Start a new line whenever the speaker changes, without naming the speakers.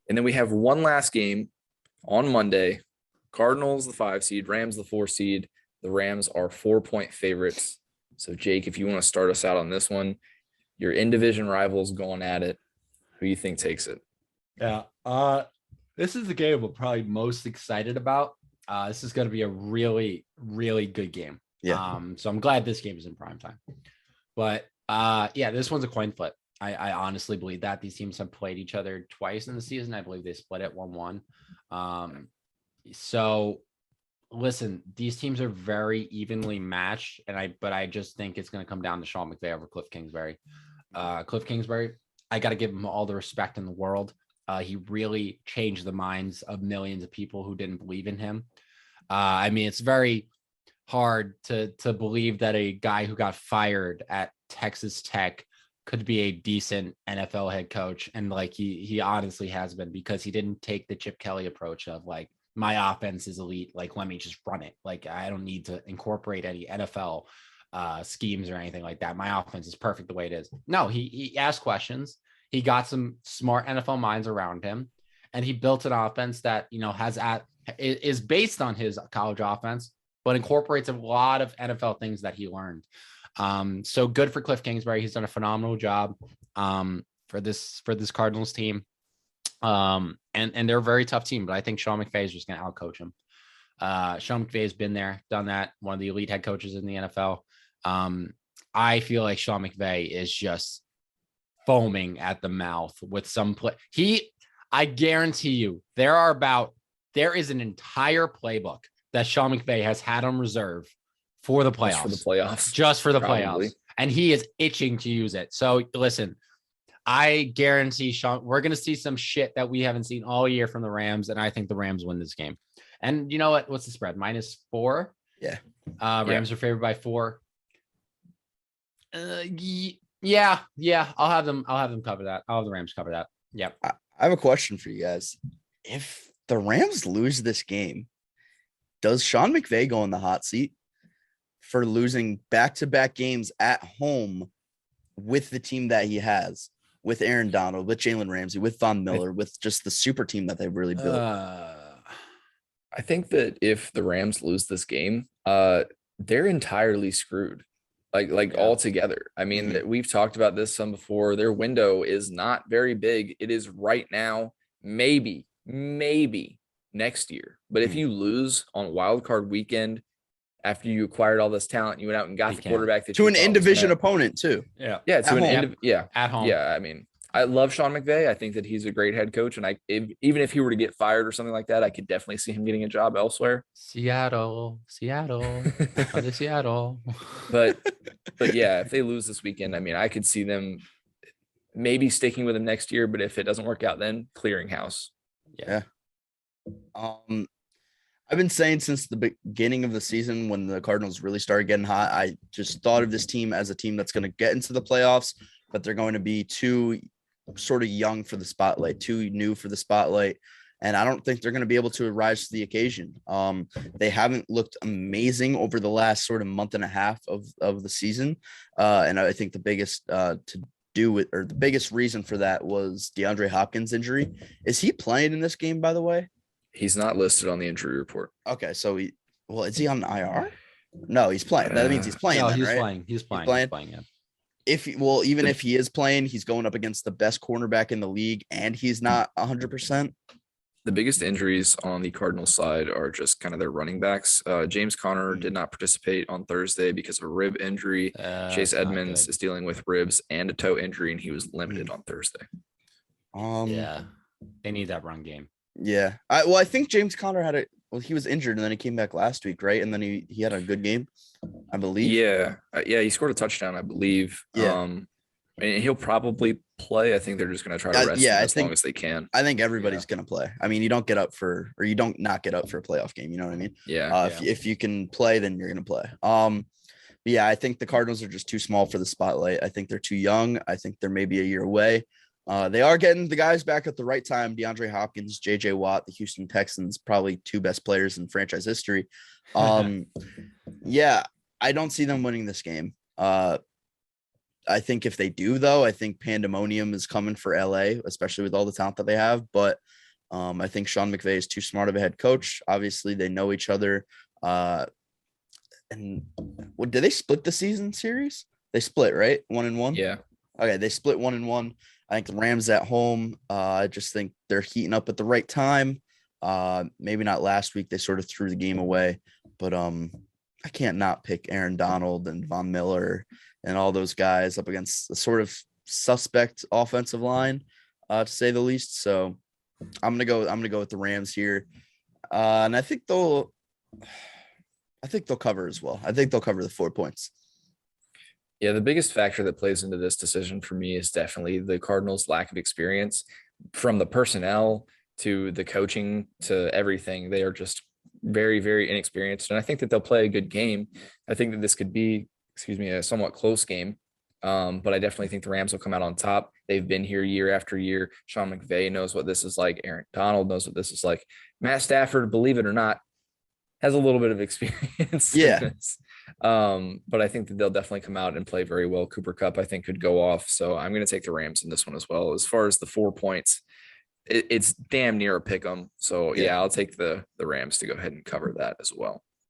And then we have one last game on Monday. Cardinals, the 5 seed, Rams, the 4 seed. The Rams are 4-point favorites. So, Jake, if you want to start us out on this one, your in-division rivals going at it. Who you think takes it?
Yeah. This is the game we're probably most excited about. This is going to be a really, really good game.
Yeah.
So I'm glad this game is in prime time. But this one's a coin flip. I honestly believe that these teams have played each other twice in the season. I believe they split it 1-1. So listen, these teams are very evenly matched, but I just think it's going to come down to Sean McVay over Cliff Kingsbury. Cliff Kingsbury, I got to give him all the respect in the world. He really changed the minds of millions of people who didn't believe in him. I mean, it's very hard to believe that a guy who got fired at Texas Tech could be a decent NFL head coach. And like, he honestly has been, because he didn't take the Chip Kelly approach of like, my offense is elite. Like, let me just run it. Like, I don't need to incorporate any NFL schemes or anything like that. My offense is perfect the way it is. No, he asked questions. He got some smart NFL minds around him, and he built an offense that, is based on his college offense, but incorporates a lot of NFL things that he learned. So good for Cliff Kingsbury. He's done a phenomenal job for this Cardinals team. And they're a very tough team, but I think Sean McVay is just going to outcoach him. Sean McVay has been there, done that. One of the elite head coaches in the NFL. I feel like Sean McVay is just foaming at the mouth with some play. I guarantee you there is an entire playbook that Sean McVay has had on reserve for the playoffs. Just for the playoffs. And he is itching to use it. So listen, I guarantee Sean, we're going to see some shit that we haven't seen all year from the Rams. And I think the Rams win this game. And you know what? What's the spread? -4?
Yeah.
Rams are favored by 4. Yeah. I'll have them cover that. I'll have the Rams cover that. Yeah.
I have a question for you guys. If the Rams lose this game, does Sean McVay go in the hot seat for losing back-to-back games at home with the team that he has, with Aaron Donald, with Jalen Ramsey, with Von Miller, with just the super team that they've really built?
I think that if the Rams lose this game, they're entirely screwed. Altogether. I mean, we've talked about this some before. Their window is not very big. It is right now, maybe next year. But if you lose on Wildcard Weekend after you acquired all this talent, you went out and got the quarterback that
to an in-division opponent too.
Yeah,
at home.
Yeah, I mean, I love Sean McVay. I think that he's a great head coach, and even if he were to get fired or something like that, I could definitely see him getting a job elsewhere.
Seattle. Seattle.
But yeah, if they lose this weekend, I mean, I could see them maybe sticking with him next year, but if it doesn't work out, then clearing house.
Yeah. I've been saying since the beginning of the season, when the Cardinals really started getting hot, I just thought of this team as a team that's going to get into the playoffs, but they're going to be too sort of young for the spotlight, too new for the spotlight. And I don't think they're going to be able to rise to the occasion. They haven't looked amazing over the last sort of month and a half of the season. And I think the biggest the biggest reason for that was DeAndre Hopkins' injury. Is he playing in this game, by the way?
He's not listed on the injury report.
Okay, so is he on IR? No, he's playing. That means he's playing.
No,
then,
he's
right?
playing. He's playing. Yeah.
Even if he is playing, he's going up against the best cornerback in the league, and he's not 100%.
The biggest injuries on the Cardinals side are just kind of their running backs. James Conner did not participate on Thursday because of a rib injury. Chase Edmonds is dealing with ribs and a toe injury, and he was limited on Thursday.
Yeah, they need that run game.
Yeah. I think James Conner he was injured, and then he came back last week, right? And then he had a good game, I believe.
Yeah. He scored a touchdown, I believe.
Yeah.
And he'll probably play. I think they're just going to try to rest him as long as they can.
I think everybody's going to play. I mean, you don't not get up for a playoff game. You know what I mean?
Yeah.
If you can play, then you're going to play. But yeah, I think the Cardinals are just too small for the spotlight. I think they're too young. I think they're maybe a year away. They are getting the guys back at the right time. DeAndre Hopkins, J.J. Watt, the Houston Texans, probably 2 best players in franchise history. Yeah, I don't see them winning this game. I think if they do, though, I think pandemonium is coming for LA, especially with all the talent that they have. But I think Sean McVay is too smart of a head coach. Obviously, they know each other. And what did they split the season series? They split, right? 1-1.
Yeah.
Okay, they split 1-1. I think the Rams at home. I just think they're heating up at the right time. Maybe not last week. They sort of threw the game away, but I can't not pick Aaron Donald and Von Miller and all those guys up against a sort of suspect offensive line, to say the least. So I'm gonna go with the Rams here, and I think they'll cover as well. I think they'll cover the 4 points.
Yeah, the biggest factor that plays into this decision for me is definitely the Cardinals' lack of experience, from the personnel to the coaching to everything. They are just very, very inexperienced. And I think that they'll play a good game. I think that this could be, a somewhat close game. But I definitely think the Rams will come out on top. They've been here year after year. Sean McVay knows what this is like. Aaron Donald knows what this is like. Matt Stafford, believe it or not, has a little bit of experience.
Yeah.
But I think that they'll definitely come out and play very well. Cooper Kupp, I think, could go off. So I'm going to take the Rams in this one as well. As far as the 4 points, it's damn near a pick 'em. So yeah, I'll take the Rams to go ahead and cover that as well.